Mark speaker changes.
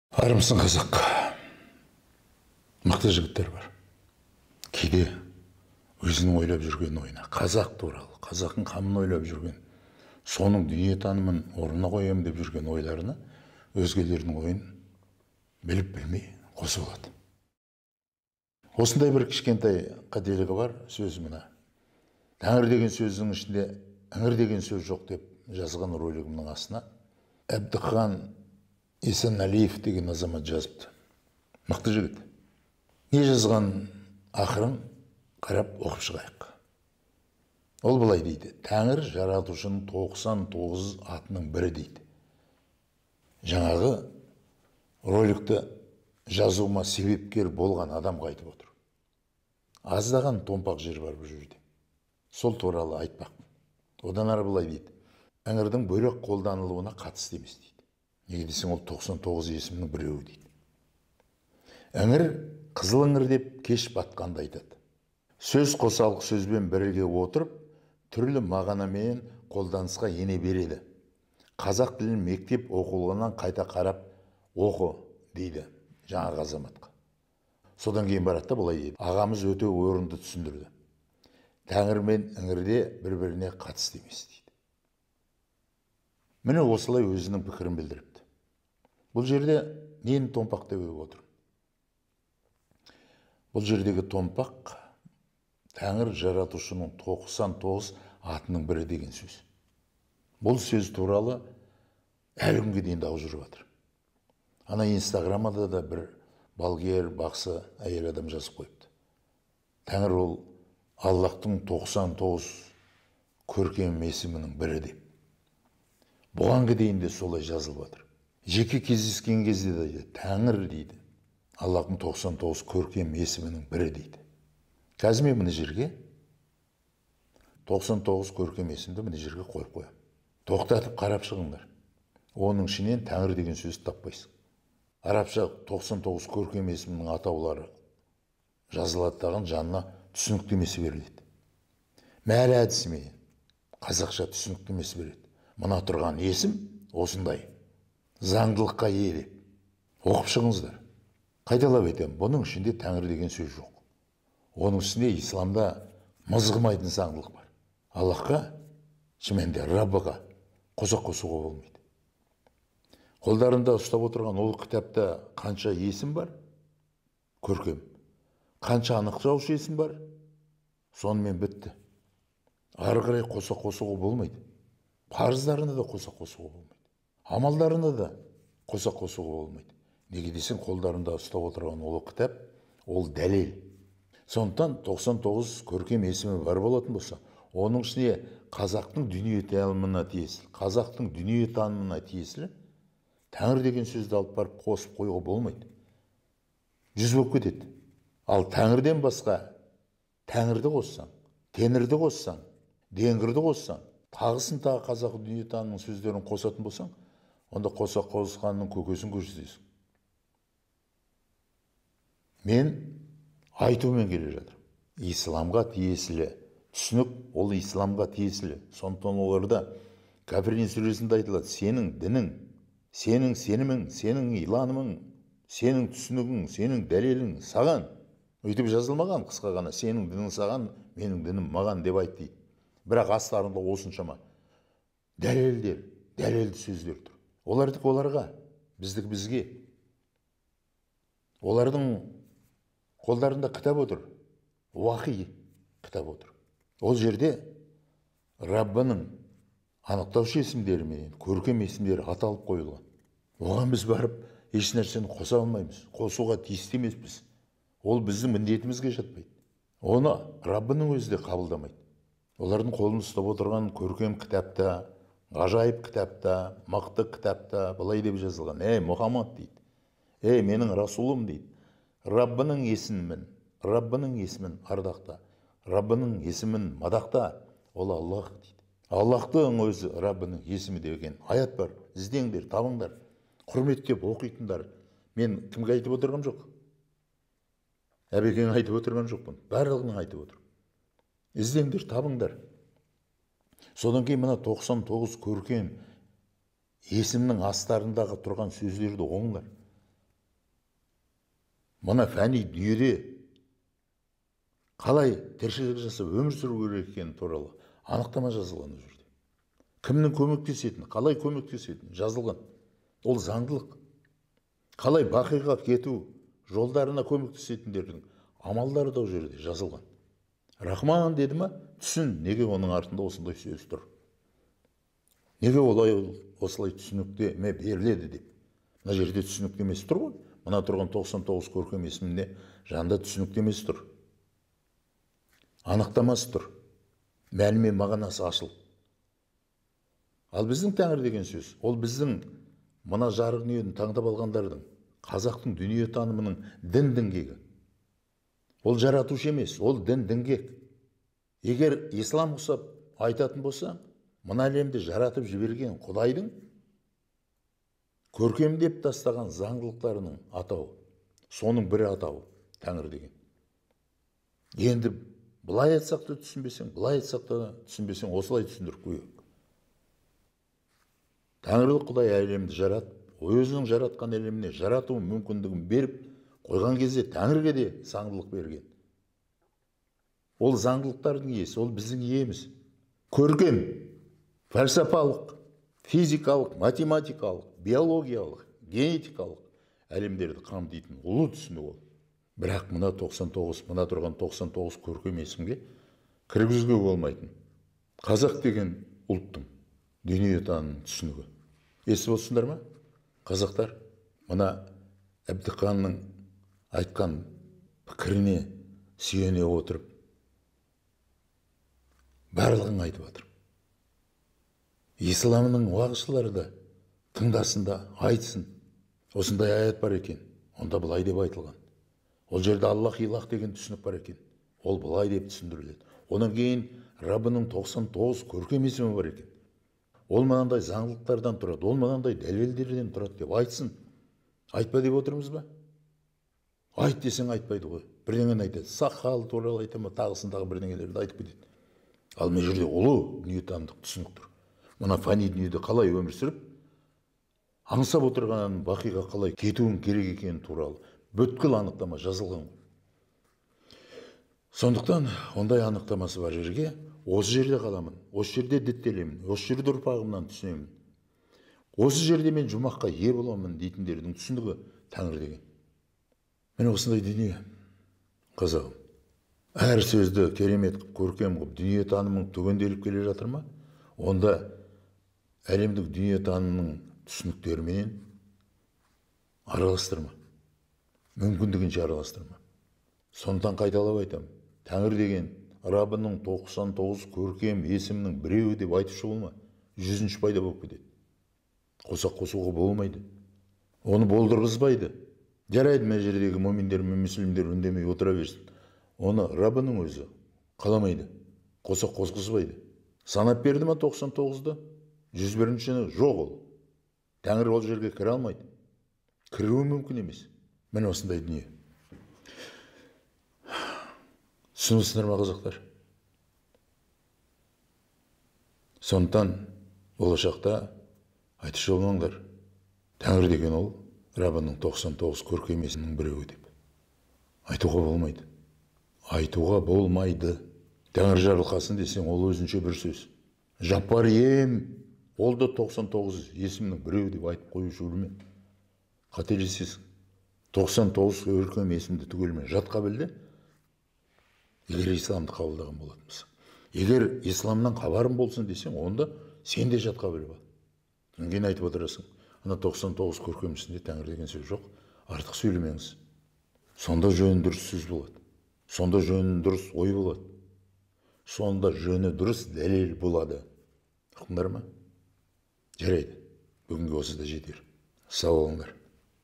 Speaker 1: Армысың қызық, мықты жігіттер бар. Кейде өзінің ойлап жүрген ойына, қазақ туралы, қазақтың қамын ойлап жүрген, соның дүниетанымын орнына қоямын деп жүрген ойларына өзгелердің ойын біліп білмей қосып алады. Осындай бір кішкентай қателігі бар сөз мына. Тәңір деген сөздің ішінде іңір деген сөз жоқ деп жазған ролигімнің астына Әбдіхан Есенәлиев деген азамат жазыпты. Мықты жігіт. Не жазған ақырын қарап оқып шығайық. Ол былай дейді: Тәңір жаратушының 99 атының бірі дейді. Жаңағы роликті жазуыма себепкер болған адам қайтып отыр. Аздаған томпақ жер бар бұл жерде. Сол туралы айтпақпын. Одан ары былай дейді: іңірдің бөлек қолданылуына қатысты емес дейді. Неге десең, ол 99 есімнің біреуі дейді. Іңір қызыл іңір деп кеш батқанды айтады. Сөз қосалық сөзбен бірге отырып, түрлі мағынамен қолданысқа ене береді. Қазақ тілін мектеп оқулығынан қайта қарап оқы дейді жаңағы азаматқа. Содан кейін барады да былай дейді: ағамыз өте орынды түсіндірді. Тәңір мен іңірде бір-біріне қатысты емес дейді. Міне осылай өзінің пікірін білдіріпті. Бұл жерде нені томпақ деп отыр? Бұл жердегі томпақ Тәңір жаратушының 99 атының бірі деген сөз. Бұл сөз туралы әлі күнге дейін дау жүріп жатыр. Ана инстаграмада да бір балгер, бақсы әйел адам жазып қойыпты. Тәңір ол Аллахтың 99 көркем есімінің бірі деп. Бұған дейін де солай жазылып жатыр. Жеке кездескен кезде де Тәңір дейді, Аллахтың 99 көркем есімінің бірі дейді. Қазір мен мына жерге 99 көркем есімді мына жерге қойып қоямын. Тоқтатып қарап шығыңдар. Оның ішінен Тәңір деген сөзді таппайсың. Арабша 99 көркем есімнің атаулары жазылаттаған жанына түсініктемесі беріледі. Мәлі әдісімен қазақша түсініктемесі береді. Мына тұрған есім осындай, заңдылыққа ие деп. Оқып шығыңыздар. Қайталап айтамын, бұның ішінде Тәңір деген сөз жоқ. Оның үстінде исламда мызғымайтын заңдылық бар. Аллахқа, шынымен Раббыға қосақ қосуға болмайды. Қолдарында ұстап отырған ол кітапта қанша есім бар? Көркем. Қанша анықтаушы есім бар? Сонымен бітті. Ары қарай қосақ қосуға болмайды. Парыздарына да қосақ қосуға болмайды. Амалдарына да қосақ қосуға болмайды. Неге десең, қолдарында ұстап отырған ол кітап, ол дәлел. Сондықтан 99 көркем есімі бар болатын болса, оның ішіне қазақтың дүниетанымына тиесілі, қазақтың дүниетанымына тиесілі Тәңір деген сөзді алып барып қосып қоюға болмайды. Жүз болып кетеді. Ал Тәңірден басқа Тәңірді қоссаң, Теңірді қоссаң, Деңгірді қоссаң, тағысын тағы қазақ дүниетанымының сөздерін қосатын болсаң, онда қосақ қосқанның көкесін көрсетесің. Мен айтумен келе жатырмын. Исламға тиесілі түсінік, ол исламға тиесілі. Сондықтан оларда Кәпірин сүресінде айтылады: сенің дінің, сенің сенімің, сенің иланымың, сенің түсінігің, сенің дәлелің саған. Өйтіп жазылмаған қысқа ғана: сенің дінің саған, менің дінім маған деп айт дейді. Бірақ астарында осыншама дәлелдер, дәлелді сөздер тұр. Олардікі оларға, біздікі бізге. Олардың қолдарында кітап отыр, уахи кітап отыр. Ол жерде Раббының анықтаушы есімдерімен көркем есімдері аталып қойылған. Оған біз барып еш нәрсені қоса алмаймыз, қосуға тиісті емеспіз. Ол біздің міндетімізге жатпайды. Оны Раббының өзі де қабылдамайды. Олардың қолын ұстап отырған көркем кітапта, ғажайып кітапта, мықты кітапта былай деп жазылған: ей Мұхаммад дейді, ей менің расулым дейді, Раббының есімін ардақта, Раббының есімін мадақта, ол Аллах дейді. Аллахтың өзі Раббының есімі деген аят бар. Іздеңдер, табыңдар, құрметтеп оқитындар. Мен кімге айтып отырған жоқ? Әбекең айтып отырған жоқпын. Барлығын айтып отыр. Іздеңдер, табыңдар. Содан кейін мына 99 көркем есімнің астарындағы тұрған сөздерді оңдар. мына фәни дүниеде қалай тіршілік жасап өмір сүру керек екені туралы анықтама жазылған ол жерде. Кімнің көмектесетіні, қалай көмектесетіні жазылған. Ол заңдылық. Қалай бақиға кету жолдарына көмектесетіндердің амалдары да ол жерде жазылған. Рахман деді ма, түсін, неге оның артында осындай сөз тұр. Неге олай осылай түсініктеме беріледі деп. Мына жерде түсініктемесі тұр ғой. Мына тұрған 99 көркем есімінде жанында түсініктемесі тұр. Анықтамасы тұр. Мәні мен мағынасы ашылып. Ал біздің Тәңір деген сөз, ол біздің мына жарық дүниені таңдап алғандардың, қазақтың дүние танымының дін діңгегі. Ол жаратушы емес, ол дін діңгек. Егер ислам ұқсап айтатын болса, мына әлемді жаратып жіберген Құдайдың көркемдеп тастаған заңдылықтарының атауы, соның бірі атауы Тәңір деген. Енді былай айтсақ та түсінбесең, былай айтсақ та түсінбесең, осылай түсіндіріп қойып. Тәңірлік Құдай әлемді жаратып, өзінің жаратқан әлеміне жарату мүмкіндігін беріп қойған кезде Тәңірге де заңдылық берген. Ол заңдылықтардың иесі, ол біздің иеміз. Көркем, фәлсапалық, физикалық, математикалық, биологиялық, генетикалық әлемдерді қамтитын ұлы түсінік ол. Бірақ мына 99, мына тұрған 99 көркем есімге кіргізуге болмайтын. Қазақ деген ұлттың дүниетанымының түсінігі. Естіп отырсыңдар ма? Қазақтар мына Әбдіханның айтқан пікіріне сүйене отырып барлығын айтып жатыр. Исламның уағызшылары да тыңдасында айтсын. Осындай аят бар екен. Онда былай деп айтылған. Ол жерде Аллах илах деген түсінік бар екен. Ол былай деп түсіндіріледі. Онан кейін Раббының 99 көркем есімі бар екен. Ол мынандай заңдылықтардан тұрады, ол мынандай дәлелдерден тұрады деп айтсын. Айтпа деп отырмыз ба? Айт десең айтпайды ғой. Бірдеңені айтады. Сақал туралы айтама, тағысындағы бірдеңелерді айтып кетеді. Ал мына жерде ұлы дүниетанымдық түсінік тұр. Мына фәни дүниеде қалай өмір сүріп, аңсап отырған бақиға қалай кетуің керек екені туралы бүткіл анықтама жазылған. Сондықтан ондай анықтамасы бар жерге осы жерде қаламын, осы жерде діттелемін, осы жерде ұрпағымнан түсінемін. Осы жерде мен жұмаққа ие боламын дейтіндердің түсінігі Тәңір деген. Мен осындай дүние, қазағым. Әр сөзді керемет қып, көркем қып, дүние танымың түгенделіп келе жатыр ма? Онда әлемдік дүние танымның түсініктерімен араластырма. Мүмкіндігінше араластырма. Сондықтан қайталап айтамын. Тәңір деген Раббының 99 көркем есімінің біреуі деп айтушы болма. 100-ші пайда болып кетеді. Қосақ қосуға болмайды. Оны болдырғызбайды. Жарайды, мына жердегі моминдер мен мүслимдер үндемей отыра берсін. Оны Раббының өзі қаламайды. Қосақ қосқызбайды. Санап берді ма 99-ды? 101-шіні жоқ ол. Тәңір ол жерге кіре алмайды. Кіруі мүмкін емес. Міне осындай дүние. Түсінесіңдер ма, қазақтар? Сондықтан болашақта айтушы болмаңдар. Тәңір деген ол Раббының 99 көркем есімінің біреуі деп. Айтуға болмайды. Айтуға болмайды. Тәңір жарылқасын десең, ол өзінше бір сөз. Жаппар ем, ол да 99 есімінің біреуі деп айтып қоюшы өлме. Қателесесің. 99 көркем есімді түгелмен жатқа білді. Егер исламды қабылдаған болатын болса. Егер исламнан хабарың болсын десең, онда сен де жатқа біліп ал. Кейін айтып отырасың. Ана 99 көркемісінде Тәңір деген сөз жоқ. Артық сөйлемеңіз. Сонда жөні дұрыс сөз болады. Сонда жөні дұрыс ой болады. Сонда жөні дұрыс дәлел болады. Ұқтыңдар ма? Жарайды. Бүгінгі осы да жетер. Сау болыңдар.